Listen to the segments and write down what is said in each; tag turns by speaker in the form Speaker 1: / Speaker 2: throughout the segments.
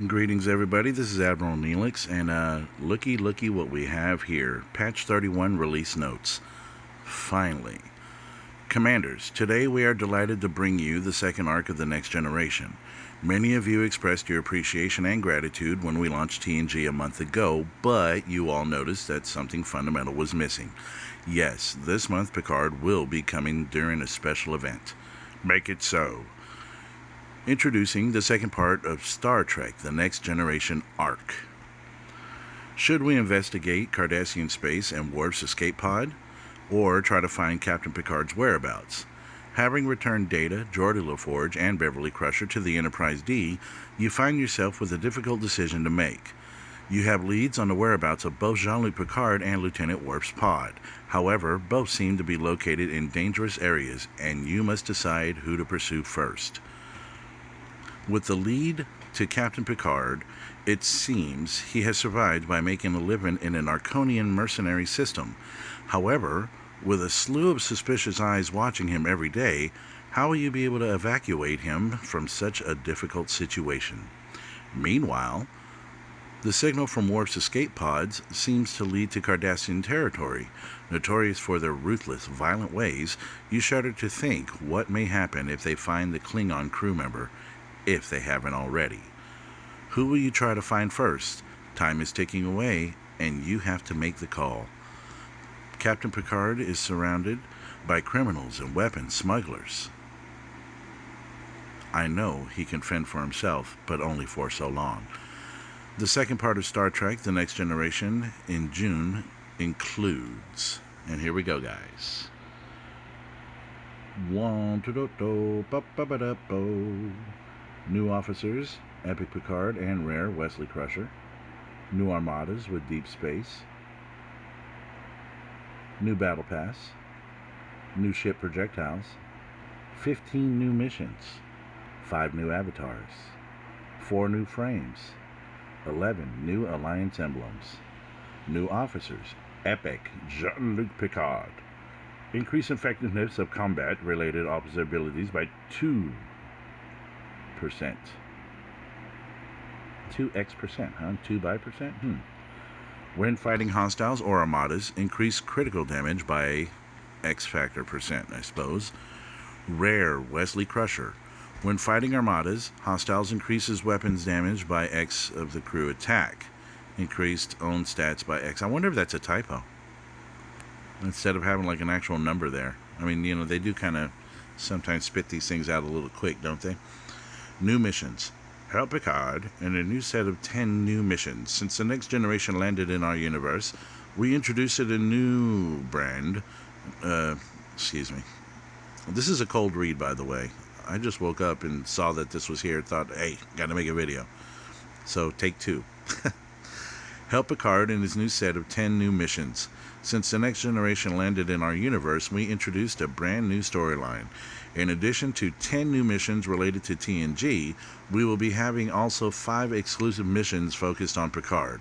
Speaker 1: Greetings, everybody. This is Admiral Neelix, and looky what we have here. Patch 31 release notes. Finally. Commanders, today we are delighted to bring you the second arc of the Next Generation. Many of you expressed your appreciation and gratitude when we launched TNG a month ago, but you all noticed that something fundamental was missing. Yes, this month Picard will be coming during a special event. Make it so. Introducing the second part of Star Trek The Next Generation arc. Should we investigate Cardassian space and Worf's escape pod, or try to find Captain Picard's whereabouts? Having returned Data, Geordi LaForge, and Beverly Crusher to the Enterprise D, you find yourself with a difficult decision to make. You have leads on the whereabouts of both Jean-Luc Picard and Lieutenant Worf's pod. However, both seem to be located in dangerous areas, and you must decide who to pursue first. With the lead to Captain Picard, it seems he has survived by making a living in an Arconian mercenary system. However, with a slew of suspicious eyes watching him every day, how will you be able to evacuate him from such a difficult situation? Meanwhile, the signal from Worf's escape pods seems to lead to Cardassian territory. Notorious for their ruthless, violent ways, you shudder to think what may happen if they find the Klingon crew member, if they haven't already. Who will you try to find first? Time is ticking away, and you have to make the call. Captain Picard is surrounded by criminals and weapons smugglers. I know he can fend for himself, but only for so long. The second part of Star Trek The Next Generation in June includes, and here we go, guys. New officers, Epic Picard and Rare Wesley Crusher. New armadas with Deep Space. New Battle Pass. New ship projectiles. 15 new missions. 5 new avatars. 4 new frames. 11 new Alliance emblems. New officers, Epic Jean-Luc Picard. Increase effectiveness of combat-related officer abilities by 2%. 2x%, huh? 2 by percent? When fighting hostiles or armadas, increase critical damage by X factor percent, I suppose. Rare Wesley Crusher. When fighting armadas, hostiles increases weapons damage by X of the crew attack. Increased own stats by X. I wonder if that's a typo. Instead of having like an actual number there. I mean, they do kind of sometimes spit these things out a little quick, don't they? New missions. Help Picard in a new set of 10 new missions. Since the Next Generation landed in our universe, we introduced a new brand. Excuse me. This is a cold read, by the way. I just woke up and saw that this was here. Thought, hey, gotta make a video. So, take 2. Help Picard in his new set of 10 new missions. Since the Next Generation landed in our universe, we introduced a brand new storyline. In addition to 10 new missions related to TNG, we will be having also 5 exclusive missions focused on Picard.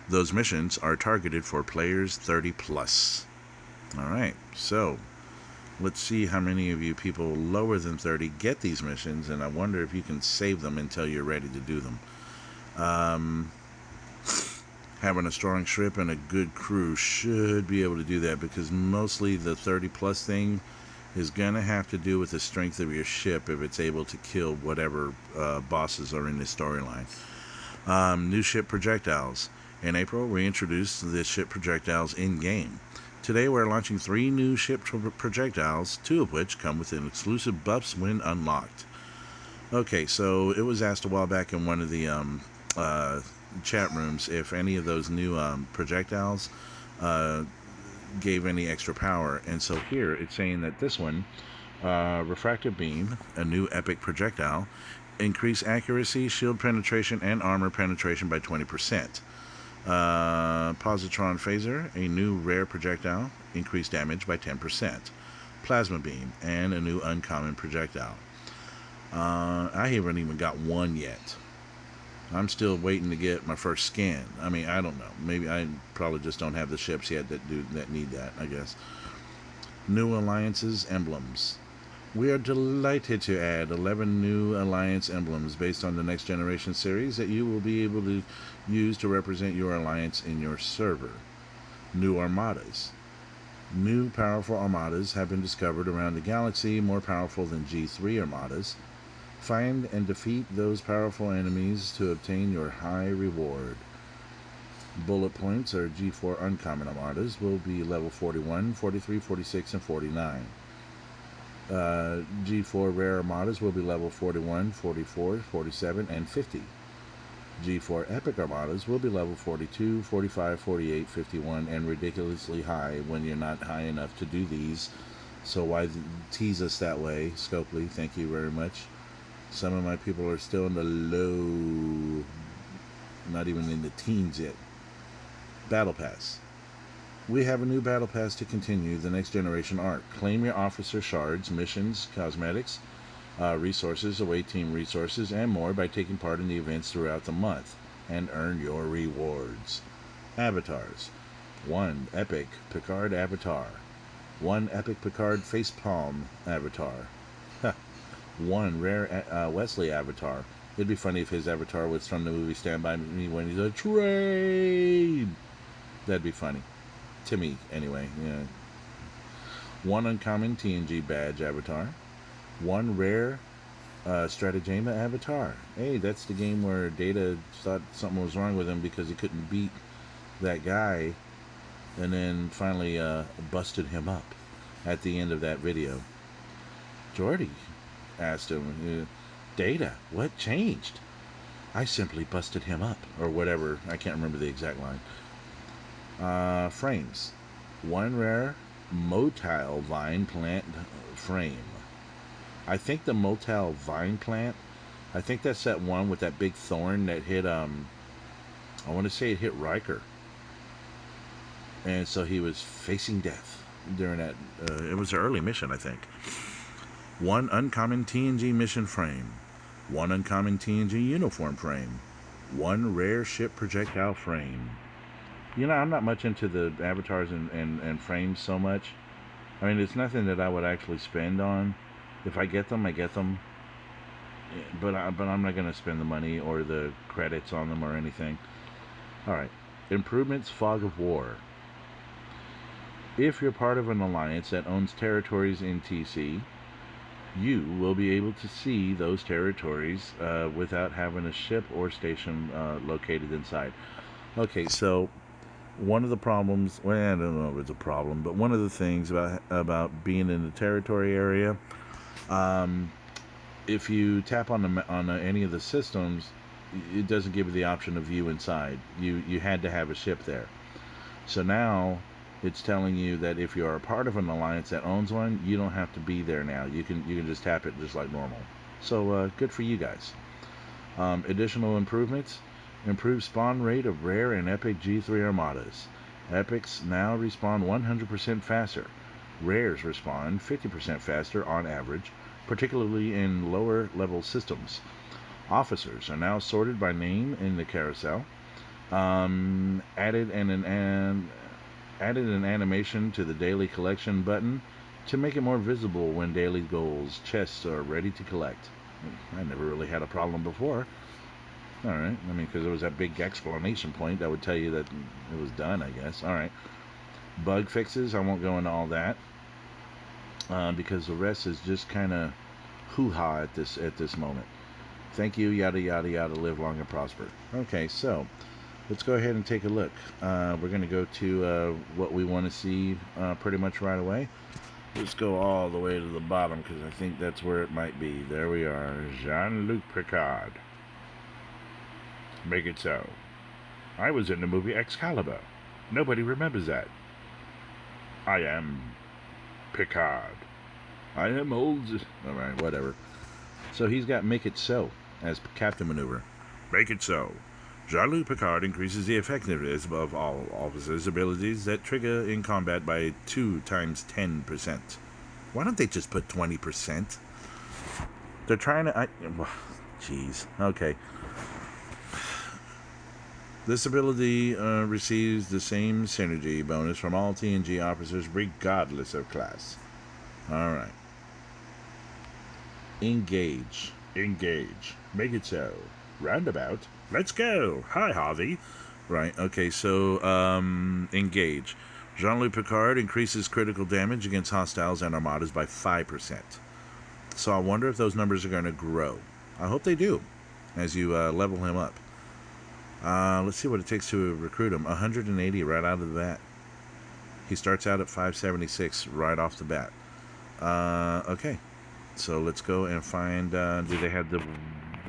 Speaker 1: Those missions are targeted for players 30 plus. Alright, so let's see how many of you people lower than 30 get these missions, and I wonder if you can save them until you're ready to do them. Having a strong ship and a good crew should be able to do that, because mostly the 30 plus thing is going to have to do with the strength of your ship if it's able to kill whatever bosses are in this storyline. New ship projectiles. In April, we introduced the ship projectiles in-game. Today, we're launching 3 new ship projectiles, 2 of which come with an exclusive buffs when unlocked. Okay, so it was asked a while back in one of the chat rooms if any of those new projectiles gave any extra power, and so here it's saying that this one, refractive beam, a new epic projectile, increase accuracy, shield penetration, and armor penetration by 20%. Positron phaser, a new rare projectile, increased damage by 10%. Plasma beam, and a new uncommon projectile. I haven't even got one yet. I'm still waiting to get my first scan. I mean, I don't know. Maybe I probably just don't have the ships yet that need that, I guess. New alliances emblems. We are delighted to add 11 new Alliance emblems based on the Next Generation series that you will be able to use to represent your Alliance in your server. New armadas. New powerful armadas have been discovered around the galaxy, more powerful than G3 armadas. Find and defeat those powerful enemies to obtain your high reward. Bullet points or G4 uncommon armadas will be level 41, 43, 46, and 49. G4 rare armadas will be level 41, 44, 47, and 50. G4 epic armadas will be level 42, 45, 48, 51, and ridiculously high when you're not high enough to do these. So why tease us that way, Scopely? Thank you very much. Some of my people are still in the low, not even in the teens yet. Battle Pass. We have a new Battle Pass to continue the Next Generation arc. Claim your officer shards, missions, cosmetics, resources, away team resources, and more by taking part in the events throughout the month, and earn your rewards. Avatars. 1 epic Picard avatar. 1 epic Picard facepalm avatar. 1 rare Wesley avatar. It'd be funny if his avatar was from the movie Stand By Me when he's a train. That'd be funny. To me, anyway. Yeah. 1 uncommon TNG badge avatar. 1 rare Stratagema avatar. Hey, that's the game where Data thought something was wrong with him because he couldn't beat that guy, and then finally busted him up at the end of that video. Geordi asked him, Data, what changed? I simply busted him up, or whatever. I can't remember the exact line. Frames. 1 rare motile vine plant frame. I think the motile vine plant, I think that's that one with that big thorn that hit, I want to say it hit Riker. And so he was facing death during that, it was an early mission, I think. 1 uncommon TNG mission frame. 1 uncommon TNG uniform frame. 1 rare ship projectile frame. You know, I'm not much into the avatars and frames so much. I mean, it's nothing that I would actually spend on. If I get them, I get them. But I'm not going to spend the money or the credits on them or anything. Alright. Improvements, Fog of War. If you're part of an alliance that owns territories in TC, you will be able to see those territories without having a ship or station located inside. Okay, so one of the problems, well, I don't know if it's a problem, but one of the things about being in the territory area, if you tap on any of the systems, it doesn't give you the option of view inside. You had to have a ship there. So now it's telling you that if you're a part of an alliance that owns one, you don't have to be there now. You can just tap it just like normal. So good for you guys. Additional improvements. Improved spawn rate of rare and epic G3 armadas. Epics now respawn 100% faster. Rares respawn 50% faster on average, particularly in lower level systems. Officers are now sorted by name in the carousel. Added an animation to the daily collection button to make it more visible when daily goals chests are ready to collect. I never really had a problem before. Alright, I mean, because there was that big explanation point that would tell you that it was done, I guess. Alright. Bug fixes, I won't go into all that. Because the rest is just kind of hoo-ha at this moment. Thank you, yada yada yada, live long and prosper. Okay, so let's go ahead and take a look. We're going to go to what we want to see pretty much right away. Let's go all the way to the bottom because I think that's where it might be. There we are. Jean-Luc Picard. Make it so. I was in the movie Excalibur. Nobody remembers that. I am Picard. I am old. Alright, whatever. So he's got Make It So as Captain Maneuver. Make it so. Jean-Luc Picard increases the effectiveness of all officers' abilities that trigger in combat by 2 times 10%. Why don't they just put 20%? They're trying to... Jeez. Okay. This ability receives the same synergy bonus from all TNG officers regardless of class. Alright. Engage. Engage. Make it so. Roundabout. Let's go. Hi, Harvey. Right, okay, so, engage. Jean-Luc Picard increases critical damage against hostiles and armadas by 5%. So I wonder if those numbers are going to grow. I hope they do, as you level him up. Let's see what it takes to recruit him. 180 right out of the bat. He starts out at 576 right off the bat. Okay, so let's go and find, do they have the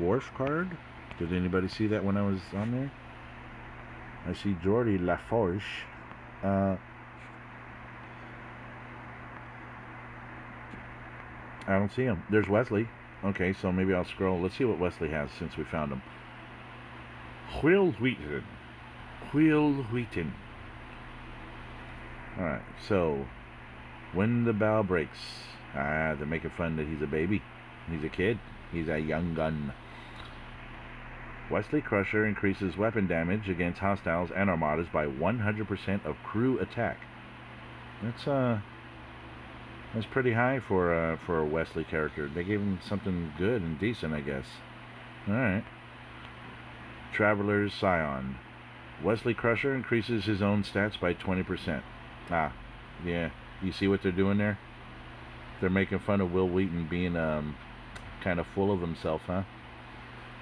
Speaker 1: Worf card? Did anybody see that when I was on there? I see Geordi LaForge. I don't see him. There's Wesley. Okay, so maybe I'll scroll. Let's see what Wesley has since we found him. Will Wheaton. Will Wheaton. Alright, so when the bow breaks. They're making fun that he's a baby. He's a kid. He's a young gun. Wesley Crusher increases weapon damage against hostiles and armadas by 100% of crew attack. That's pretty high for a Wesley character. They gave him something good and decent, I guess. All right. Traveler's Scion. Wesley Crusher increases his own stats by 20%. Ah, yeah. You see what they're doing there? They're making fun of Will Wheaton being kind of full of himself, huh?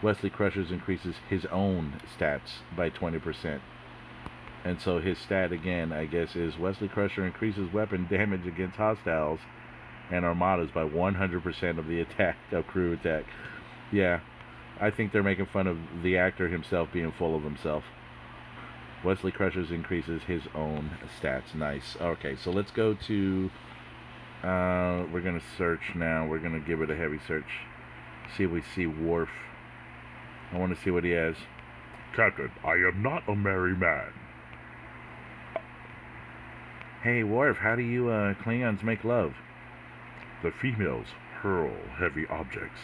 Speaker 1: Wesley Crusher increases his own stats by 20%. And so his stat, again, I guess, is Wesley Crusher increases weapon damage against hostiles and armadas by 100% of the attack, of crew attack. Yeah, I think they're making fun of the actor himself being full of himself. Wesley Crusher increases his own stats. Nice. Okay, so let's go to... we're going to search now. We're going to give it a heavy search. See if we see Worf. I want to see what he has. Captain, I am not a merry man. Hey, Worf, how do you Klingons make love? The females hurl heavy objects.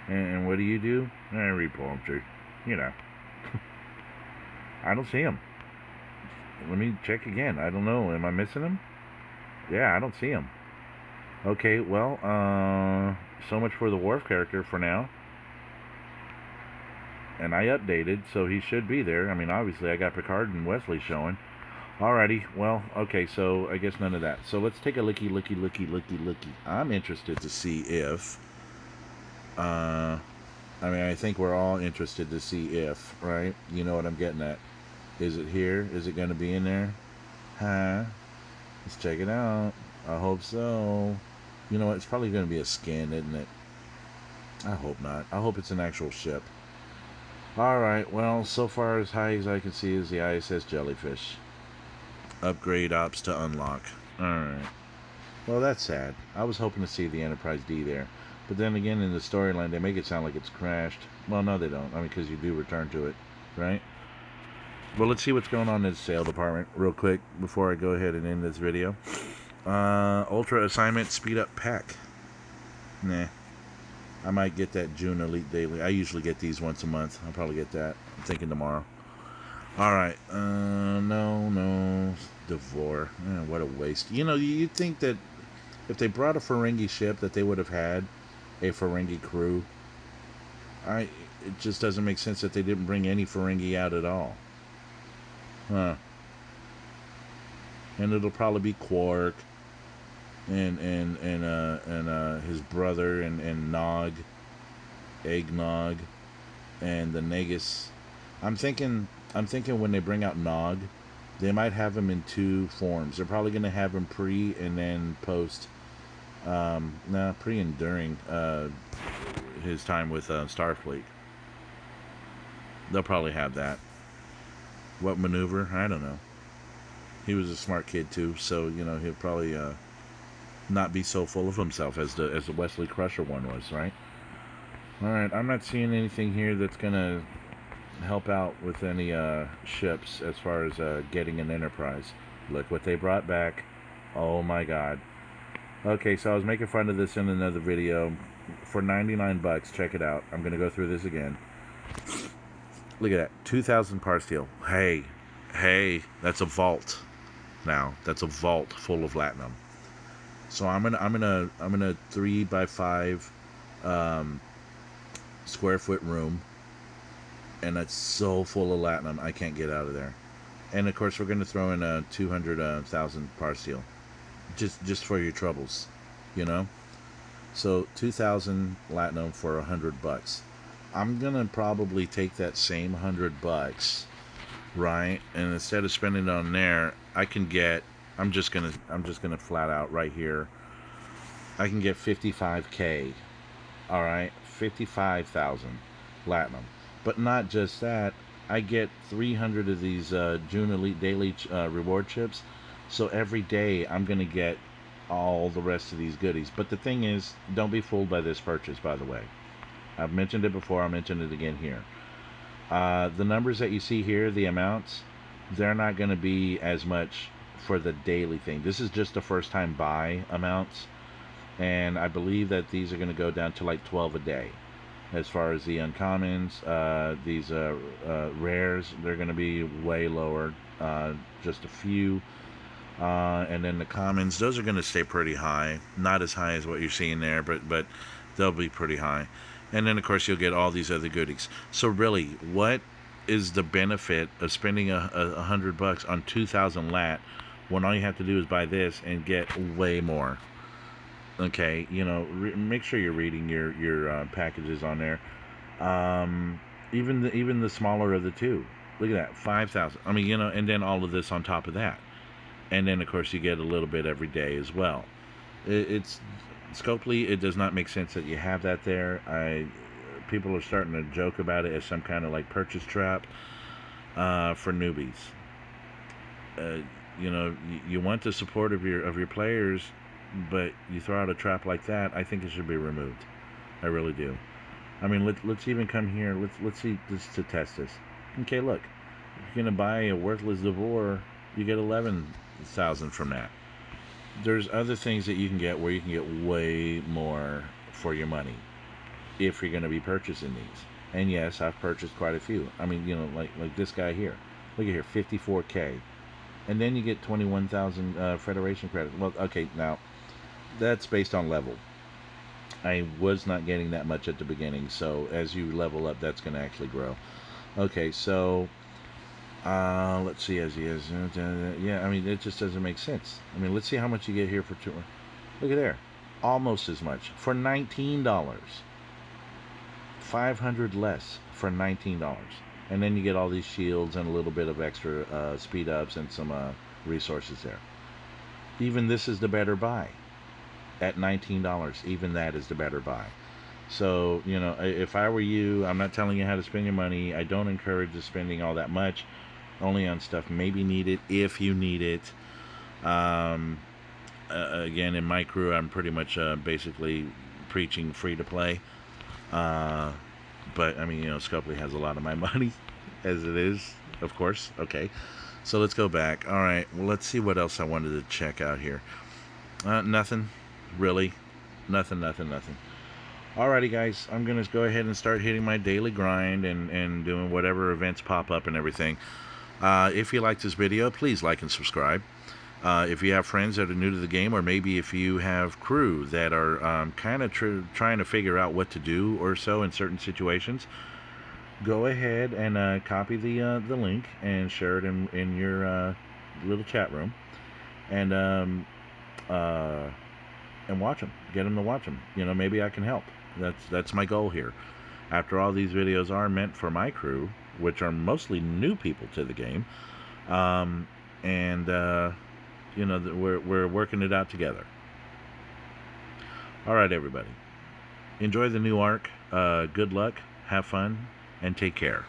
Speaker 1: And what do you do? Read poetry. You know. I don't see him. Let me check again. I don't know. Am I missing him? Yeah, I don't see him. Okay, well, so much for the Worf character for now. And I updated, so he should be there. I mean, obviously, I got Picard and Wesley showing. Alrighty, well, okay, so I guess none of that. So let's take a looky. I'm interested to see if... I mean, I think we're all interested to see if, right? You know what I'm getting at. Is it here? Is it going to be in there? Huh? Let's check it out. I hope so. You know what? It's probably going to be a skin, isn't it? I hope not. I hope it's an actual ship. Alright, well, so far as high as I can see is the ISS Jellyfish. Upgrade ops to unlock. Alright. Well, that's sad. I was hoping to see the Enterprise D there. But then again, in the storyline, they make it sound like it's crashed. Well, no, they don't. I mean, because you do return to it, right? Well, let's see what's going on in the sale department real quick before I go ahead and end this video. Ultra Assignment Speed Up Pack. Nah. I might get that June Elite Daily. I usually get these once a month. I'll probably get that. I'm thinking tomorrow. Alright. No. Devore. What a waste. You know, you'd think that if they brought a Ferengi ship that they would have had a Ferengi crew. It just doesn't make sense that they didn't bring any Ferengi out at all. Huh. And it'll probably be Quark and his brother and Nog, Eggnog, and the Negus. I'm thinking when they bring out Nog, they might have him in two forms. They're probably going to have him pre and then post. Pre and during his time with Starfleet. They'll probably have that. What maneuver? I don't know. He was a smart kid too, so you know he'll probably not be so full of himself as the Wesley Crusher one was, right? All right, I'm not seeing anything here that's gonna help out with any ships as far as getting an Enterprise. Look what they brought back. Oh my God. Okay, so I was making fun of this in another video. For 99 bucks, check it out. I'm gonna go through this again. Look at that, 2,000 par steel. Hey, that's a vault. Now that's a vault full of latinum. So I'm in a 3 by 5 um, square foot room, and it's so full of latinum I can't get out of there. And of course we're gonna throw in a 200,000 par seal, just for your troubles, you know. So 2,000 latinum for $100. I'm gonna probably take that same $100, right? And instead of spending it on there, I can get. I'm just gonna flat out right here. I can get 55K. All right, 55,000 latinum. But not just that. I get 300 of these June Elite Daily reward chips. So every day I'm gonna get all the rest of these goodies. But the thing is, don't be fooled by this purchase. By the way, I've mentioned it before. I'll mention it again here. The numbers that you see here, the amounts, they're not going to be as much for the daily thing. This is just the first time buy amounts, and I believe that these are going to go down to like 12 a day. As far as the uncommons, these rares, they're going to be way lower, just a few. And then the commons, those are going to stay pretty high. Not as high as what you're seeing there, but they'll be pretty high. And then, of course, you'll get all these other goodies. So really, what is the benefit of spending a $100 on 2,000 lat when all you have to do is buy this and get way more? Okay, make sure you're reading your packages on there. Even the smaller of the two. Look at that, 5,000. I mean, and then all of this on top of that. And then, of course, you get a little bit every day as well. It's Scopely, it does not make sense that you have that there. People are starting to joke about it as some kind of like purchase trap for newbies. You want the support of your players, but you throw out a trap like that. I think it should be removed. I really do. I mean, let's even come here. Let's see this to test this. Okay, look, if you're gonna buy a worthless Devore, you get 11,000 from that. There's other things that you can get where you can get way more for your money if you're going to be purchasing these. And yes, I've purchased quite a few. I mean, like this guy here. Look at here, 54K. And then you get 21,000 Federation credit. Well, okay, now that's based on level. I was not getting that much at the beginning, so as you level up, that's going to actually grow. Okay, so let's see, as he is. Yeah, I mean, it just doesn't make sense. I mean, let's see how much you get here for two. Look at there. Almost as much for $19. 500 less for $19. And then you get all these shields and a little bit of extra speed ups and some resources there. Even this is the better buy. At $19, even that is the better buy. So, if I were you, I'm not telling you how to spend your money. I don't encourage the spending all that much. Only on stuff maybe needed if you need it. Again, in my crew, I'm pretty much basically preaching free to play. But I mean, Scopely has a lot of my money as it is, of course. Okay, so let's go back. All right, well, let's see what else I wanted to check out here. Nothing, really, nothing. Alrighty, guys, I'm gonna go ahead and start hitting my daily grind and doing whatever events pop up and everything. If you like this video, please like and subscribe. If you have friends that are new to the game, or maybe if you have crew that are kind of trying to figure out what to do or so in certain situations, go ahead and copy the link and share it in your little chat room, and watch them. Get them to watch them. Maybe I can help. That's my goal here. After all, these videos are meant for my crew, which are mostly new people to the game, we're working it out together. All right, everybody, enjoy the new arc. Good luck, have fun, and take care.